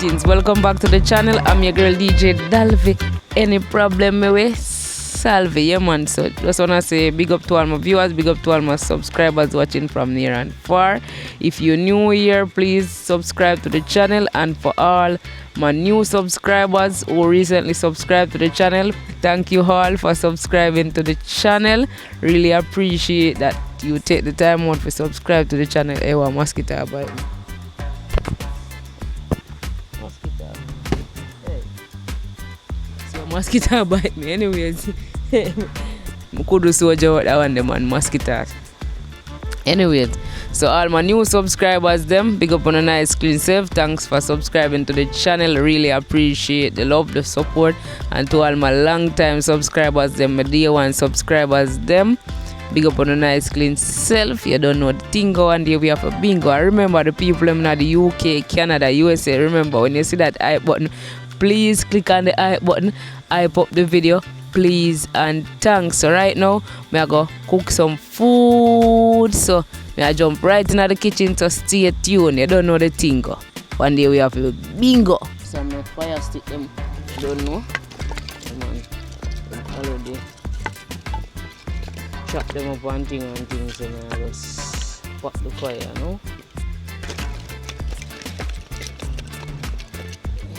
greetings. Welcome back to the channel. I'm your girl DJ Dalvik. Any problem me way? Salve, yeah man. So just wanna say big up to all my viewers, big up to all my subscribers watching from near and far. If you're new here, please subscribe to the channel, and for all my new subscribers who recently subscribed to the channel, thank you all for subscribing to the channel. Really appreciate that you take the time out to subscribe to the channel. Hey, what mosquito bite me? Mosquito. Hey. So mosquito bite me anyways. I could do so that one the man mosquito. Anyways, so all my new subscribers them, big up on a nice clean self. Thanks for subscribing to the channel. Really appreciate the love, the support. And to all my long time subscribers them, my day one subscribers them, big up on a nice clean self. You don't know the thing go and we have a bingo. I remember the people in the UK, Canada, USA. Remember when you see that I button, please click on the I button, hype up the video, please and thanks. So right now I go cook some food, so I jump right into the kitchen, to stay tuned. You don't know the thing go. One day we have a bingo. Some fire stick them, don't know. Come on, already chop them up and things, and I just put the fire, no?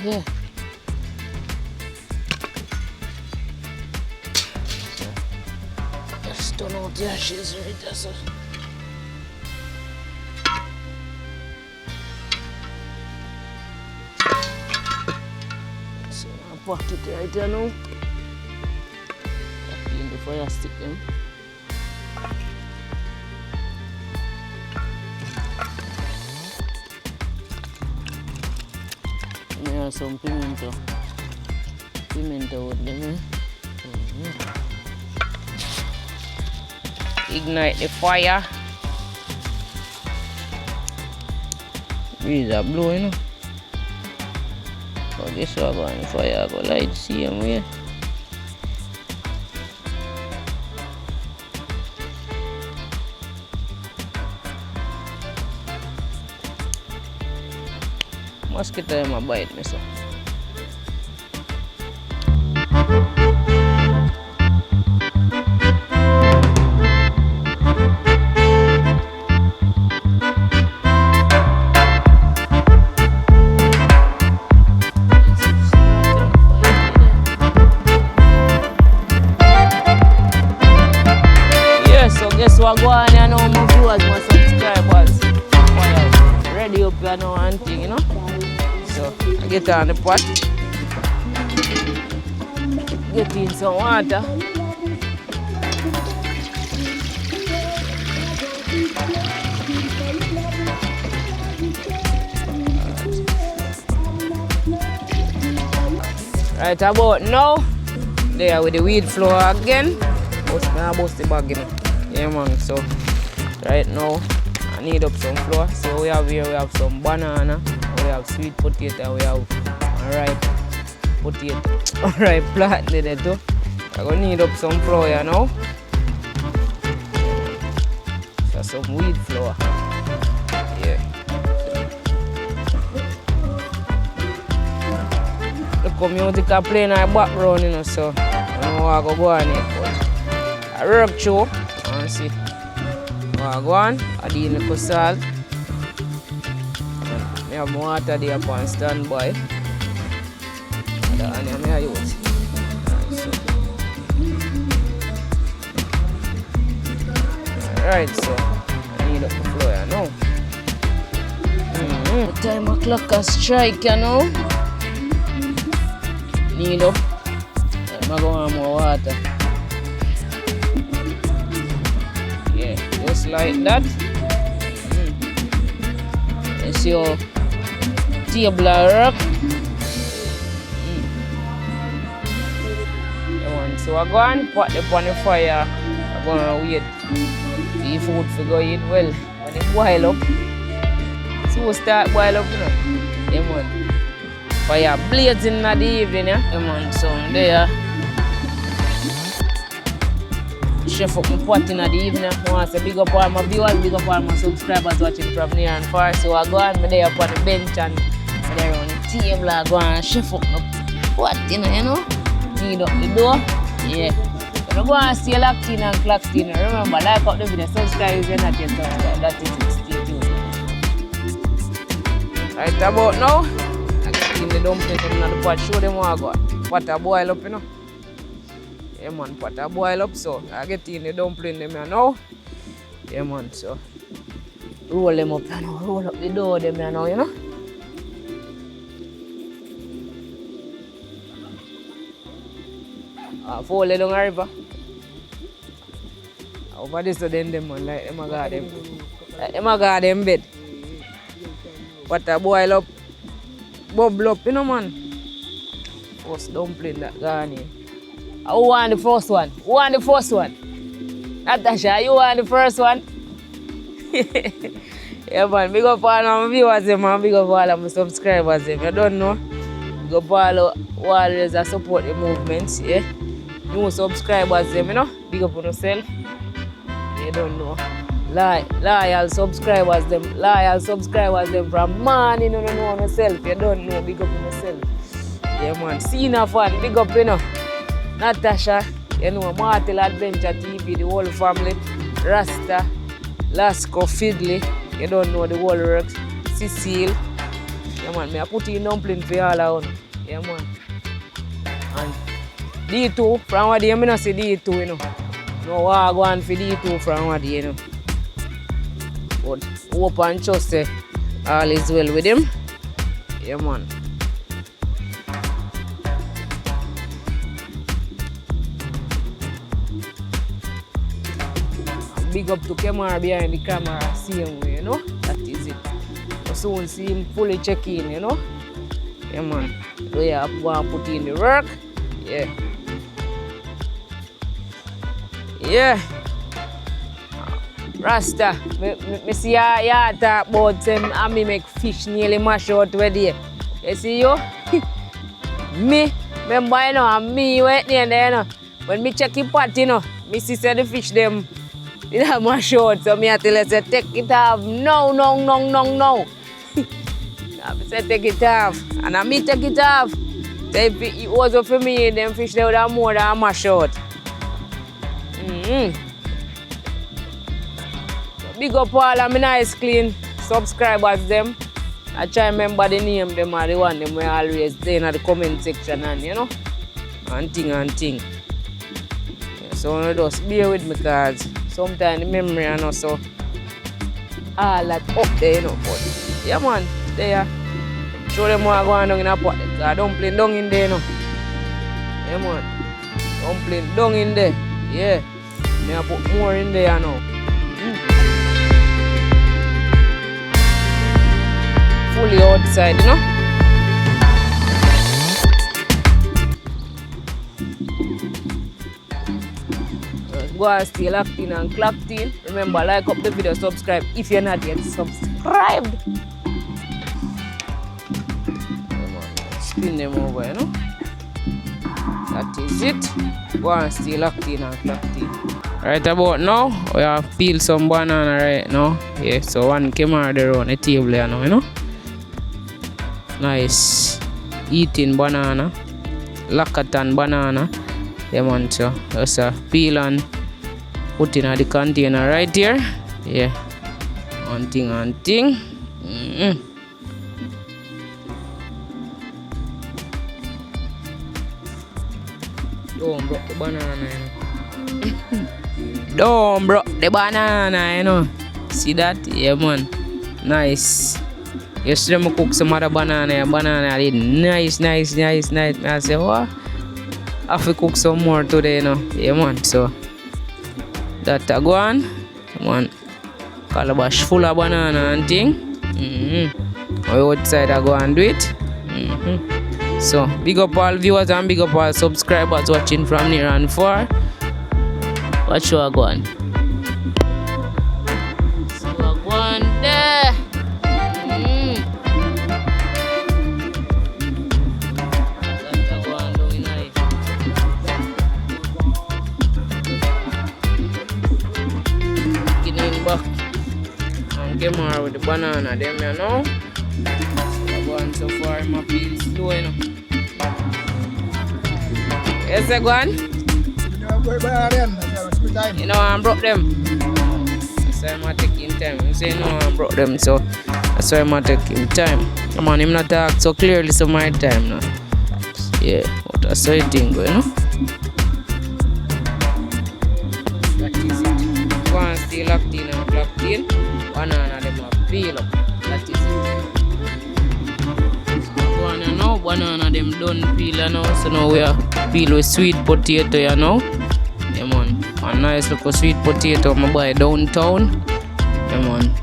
Yeah. Just turn out the ashes right there, so. So I pack it right there now. In the fire stick them. There are some pimento with them. Ignite the fire. Breeze are blowing. So this one going the fire go light same way. Mosquito in my bite me so. Yeah, so guess what go on here now, my viewers, my subscribers. Ready up here now and thing, you know. So I get on the pot, get in some water, right about now, there with the wheat flour again. Bust the bag, you know. Yeah man, so right now I need up some flour. So we have here, we have some banana, we have sweet potato, we have ripe potato, ripe plantain there too. I'm gonna need up some flour here now. So some wheat flour. Yeah. The community can play in our background, you know, so I don't know what I go on it, but I work through and see. I go on, I do the salt. I have water there upon standby. And I use. Alright, so I need up the flour now. The time o'clock has strike, you know. Need up. I'm going to more water. Yeah, just like that. It's your table rock. So I go and put it on the fire. I'm going to wait for the food to go in well. When it boil up, so we start boil up, you know. Yeah, man. Fire blazing in the evening, yeah, man. So there, chef up my pot in the evening. I want to big up all my viewers, big up all my subscribers watching from near and far. So I go and I'm there up on the bench and I'm there on table I go and chef up the pot, you know. Knead up the dough. Yeah. You go and stay locked in and clocked in. Remember, like up the video, subscribe if you're not yet done. That is it. Stay tuned. Right about now, I get in the dumpling in the pot. Show them what I got. Pot a boil up, you know. Yeah, man, pot a boil up. So I get in the dumpling them here now. Yeah, man, so roll them up, you know. Roll up the dough them here now, you know. Fold it down the river. Over this to them man, like them a got them. Like them a got them bed. Water boil up, bubble up, you know man. First dumpling that gone in. Who want the first one? Who want the first one? Natasha, you want the first one? Yeah man, big up all my viewers and big up all my subscribers. You don't know? Big up all who always support the movements, yeah. New subscribers them, you know. Big up on yourself. You don't know. Loyal subscribers them from morning, you don't know on yourself. You don't know, big up on yourself. Yeah man, Cena fan, big up, you know. Natasha, you know, Martel Adventure TV, the whole family, Rasta, Lasco, Fiddly, you don't know the whole works, Cecile. Yeah man, I put in dumpling for all around. Yeah man. And D2, from what you know, say D2, you know. No, I go on for D2 from what you know. But hope and trust say all is well with him. Yeah man. Big up to camera behind the camera, same way, you know. That is it. You soon see him fully check in, you know. Yeah man. So you have to go and put in the work. Yeah. Yeah. Rasta, me see ya talk about them and me make fish nearly mash out with you. You see you? Me, remember you know, and me wait there, you know. When me check the pot, you know, me see say the fish them it mash out. So me I tell you say take it off. No. I say take it off. And I me take it off. So if it was for me, them fish they would have more than mash out. Big up all of my nice clean subscribers them. I try remember the name them are the one them we always say in the comment section and you know. And thing. Yeah, so just bear with me because sometimes the memory and also all that up there, you know. But yeah man, there. Show them what going on in a pot. Because dumpling down in there, you know. Yeah man. Dumpling down in there. Yeah. I put more in there now. Fully outside, you know. Go and stay locked in and clocked in. Remember, like up the video, subscribe if you're not yet subscribed. Spin them over, you know. That is it. Go and stay locked in and clocked in. Right about now, we have peeled some banana right now. Yeah, so one camera there on the table here now, you know. Nice eating banana. Lakatan banana. Yeah man, so just peel and put in the container right here. Yeah. One thing. Don't broke the banana, you know. Don't broke the banana, you know. See that? Yeah, man. Nice. Yesterday I cooked some other banana. Banana did nice. I said, what? I have to cook some more today, you know. Yeah, man. So, that I go on. One calabash full of banana and thing. Outside I go and do it. So, big up all viewers and big up all subscribers watching from near and far. Watch how I go on. So, I go on there. That I go on doing it. Getting back and camera with the banana, them you know. So, I go Go on so far, my peel slow, you know. Yes, go on. You know, I broke them. So I'm taking time. You say no, I broke them, so that's why I'm taking time. Come on, I'm not talk so clearly, so my time now. Yeah, what I say thing, you know. That is it. One still locked in and locked in. Banana them are peel up. That is it. So banana now, banana them done peel now. So now we are peel with sweet potato, you know. Yeah man, a nice little sweet potato I buy downtown. Yeah man.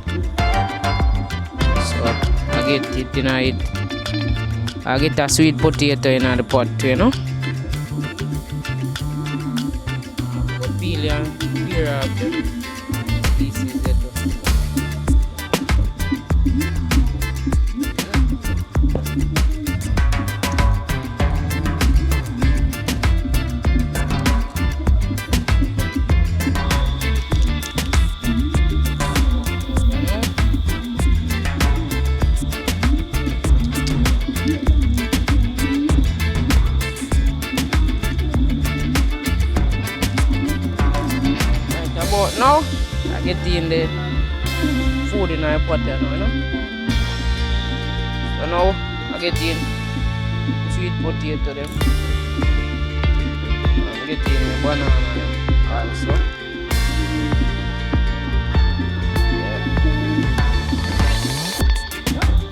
So I get it in it. I get a sweet potato in the pot, you know. Peel and clear up them pieces that. But now I get in the food in my pot there now, you know. So now I get in sweet potato them. I get in the banana them also. Yeah.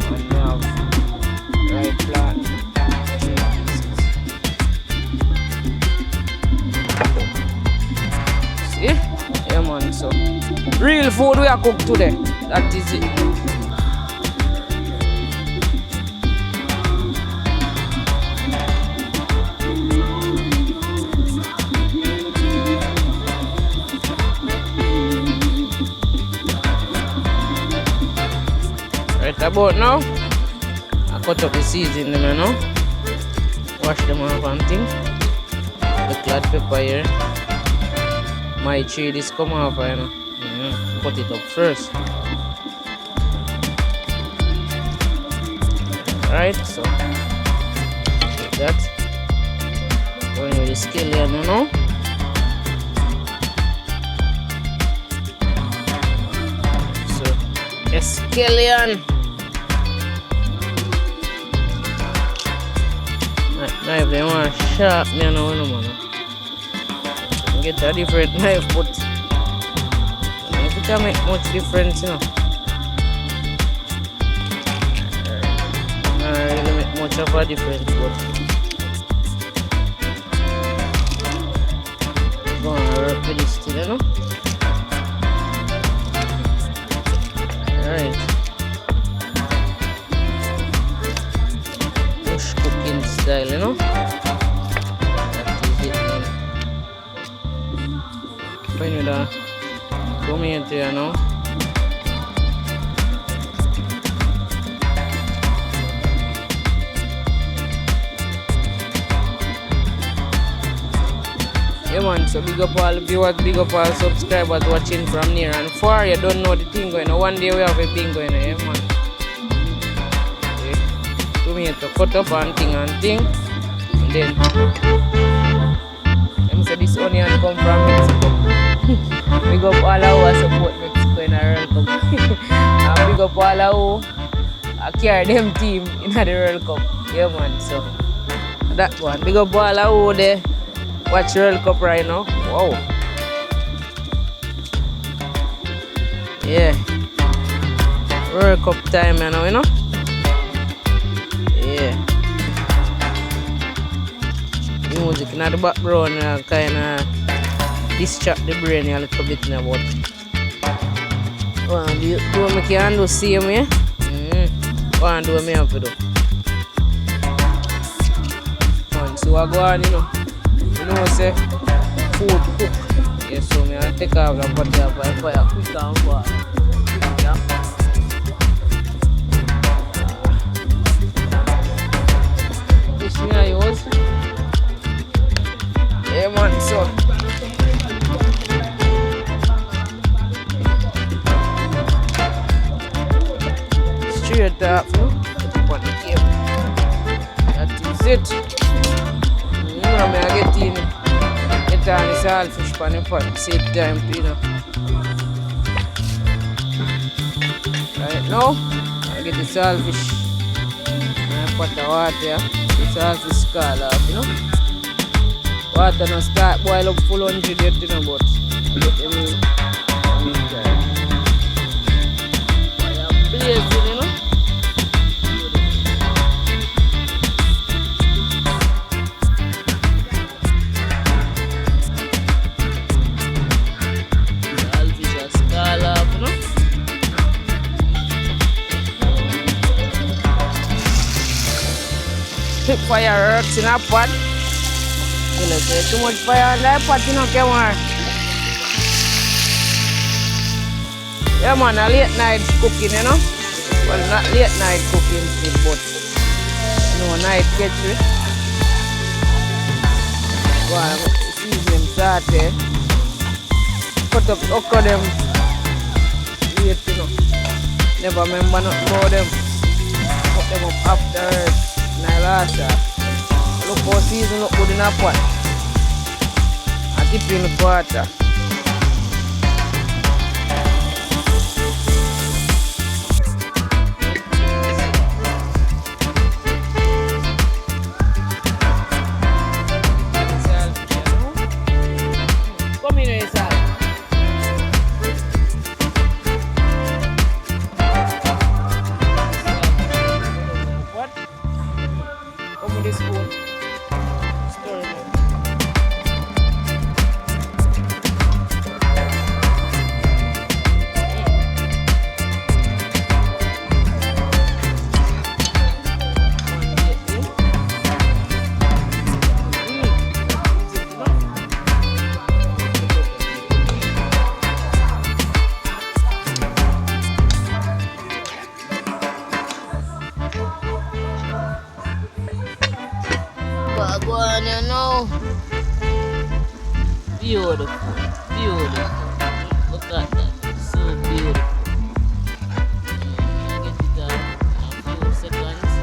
And we have ripe plant. See? Yeah man, so real food we are cooked today. That is it. Right about now, I cut up the seasoning them, you know. Wash them off and things. The clad pepper here. My chilies come off, you know. Cut it up first. Right, so like that. Going with the scallion, you know. So the scallion. Knife, they want sharp, you know, man. Get a different knife, but if it can make much difference, you know. Not really make much of a difference, but go on work with this still, you know. Alright. Push cooking style, you know. When you da tomato, you know. Yeah man, so big up all viewers, big up all subscribers watching from near and far. You don't know the thing going on. One day we have a thing going on, yeah man. Okay. Tomato cut up and thing. And then so this onion come from Mexico. Big up all who support Mexico in a World Cup. And big up all who carry them team in the World Cup. Yeah man, so that one. Big up all who they watch World Cup right now. Wow. Yeah. World Cup time, you know. Yeah. Music in the background kind of distract the brain a little bit now, but do me can do same way. One do me have to do. So I go on, you know say food cook. Yeah, so I take off and put it up by fire quick and fast. This me I use. Yeah man, so straight up, put it on the table. it. You know, I get in it and the saltfish pan the pot, same time, you know. Right now, I get the saltfish and I put the water, the saltfish scald off, you know. Water no start boil up full 100 yet, you know, but I get them in time. Fire blazing, you know. Fire works in a pot. You know, say too much fire on that pot, you know, come on. Yeah, man, a late night cooking, you know. Well, not late night cooking, but you know, night kitchen. Well, season started. Cut up okra them. Wait, you know. Never remember nothing about them. Put them up after. Look for season, look good in a pot. I keep in the water. Come in here, sir. This spoon. Stir it up. Go on, you know. Beautiful, beautiful. Look at that, so beautiful. I get it in a few seconds.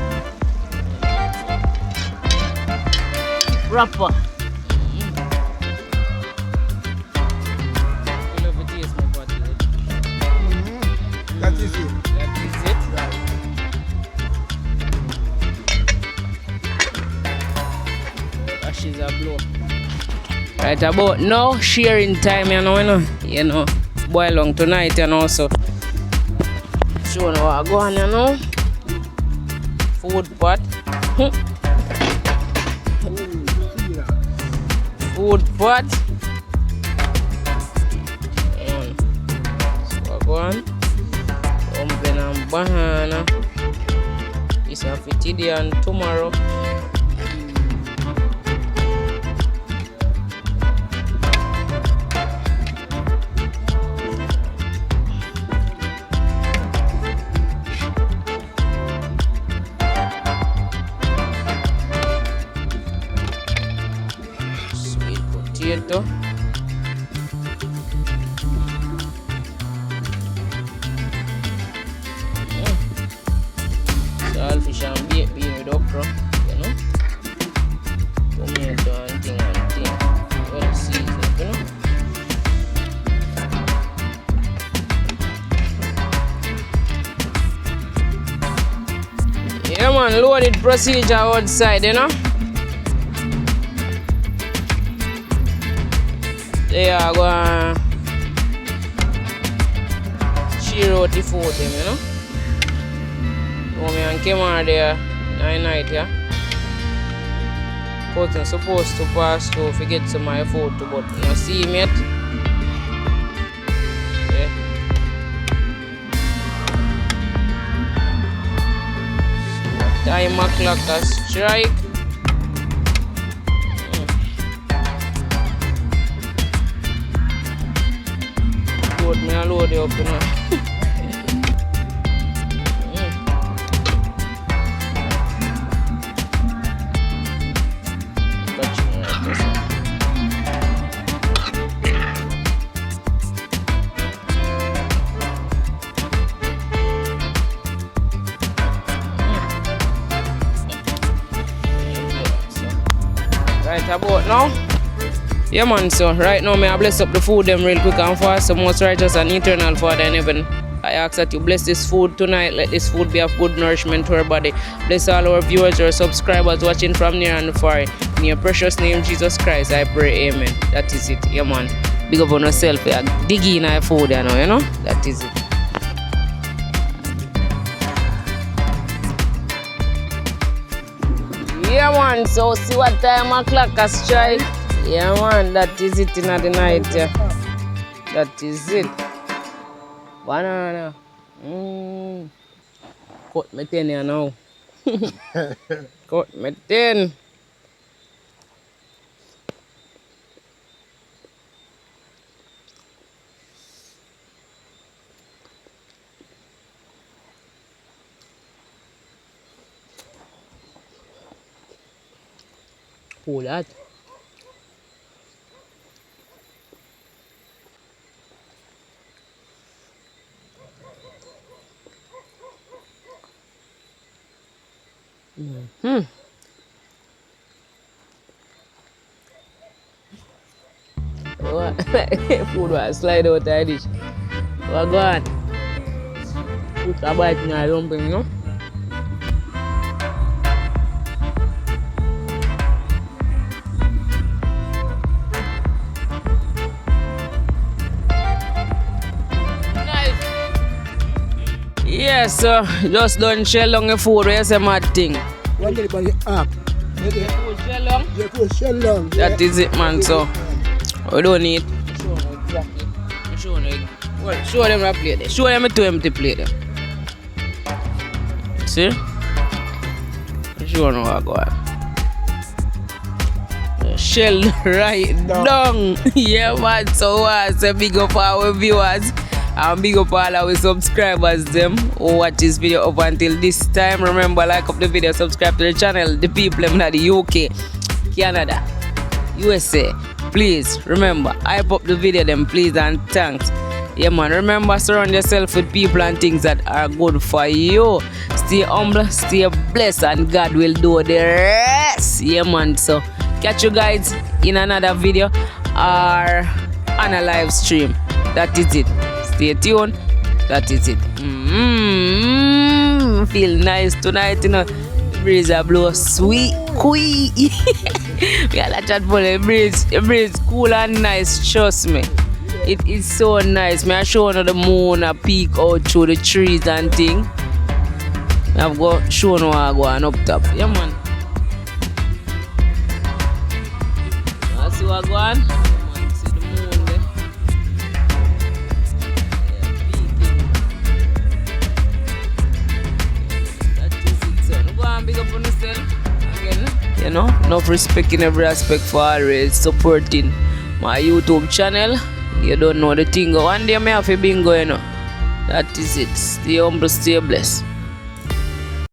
Proper. You love the taste, my body. That is it. That is it, right? Ashes are blow. Right about now, sharing time, you know, boil on tonight, and also show you what I go on, you know. Food pot. Food pot. So I go on. Dumpling and banana. This is for today and tomorrow. Potato. Saltfish and baked beans with okra, you know. Tomato and thing. Well seasoned, you know. Yeah man, loaded procedure outside, you know. They are going to cheer out the food, you know. So me and Kemar there night, yeah. But I'm supposed to pass through to get some of my food too, but I see him yet. Yeah. So time o'clock has strike. Me a load it up, you know. right about now. Yeah man, so right now may I bless up the food them real quick and fast. So most righteous and eternal Father in heaven, I ask that you bless this food tonight. Let this food be of good nourishment to our body. Bless all our viewers, our subscribers watching from near and far. In your precious name Jesus Christ I pray, amen. That is it, yeah man. Big up on yourself, yeah. Dig in our food, you know. That is it. Yeah man, so see what time o'clock has strike. Yeah man, that is it in the night. Yeah. That is it. Banana. Cut me 10 here now. Cut me 10. Pull that. Food was slide out of the dish. Well, go on. Put a bite in a dumpling, you know? Nice. Yes, sir. Just don't shell on the food. Where's the mad thing? One day by the app. Food shell long? Yeah, food shell long. That is it, man. So, we don't need. Show them the plate there. Show them a 2 empty plate there. See? Show them what I got. Shell right down. Yeah, man. So, say big up our viewers. And big up all our subscribers them who watch this video up until this time. Remember, like up the video, subscribe to the channel. The people in the UK, Canada, USA. Please remember, hype up the video them, please, and thanks. Yeah man, remember, surround yourself with people and things that are good for you. Stay humble, stay blessed, and God will do the rest. Yeah man, so catch you guys in another video or on a live stream. That is it. Stay tuned. That is it. Feel nice tonight, you know. The breeze a blow sweet, quick. We gotta chat for the breeze. The breeze cool and nice, trust me. It is so nice. Me I show you the moon a peek out through the trees and thing. I've got show you what going up top. Yeah man. You see what going? See the moon there. That is it, son. Go and big up on yourself again. You know, enough respect in every aspect for always supporting my YouTube channel. You don't know the thing. One day I may have a bingo, you know. That is it. Stay humble, stay blessed.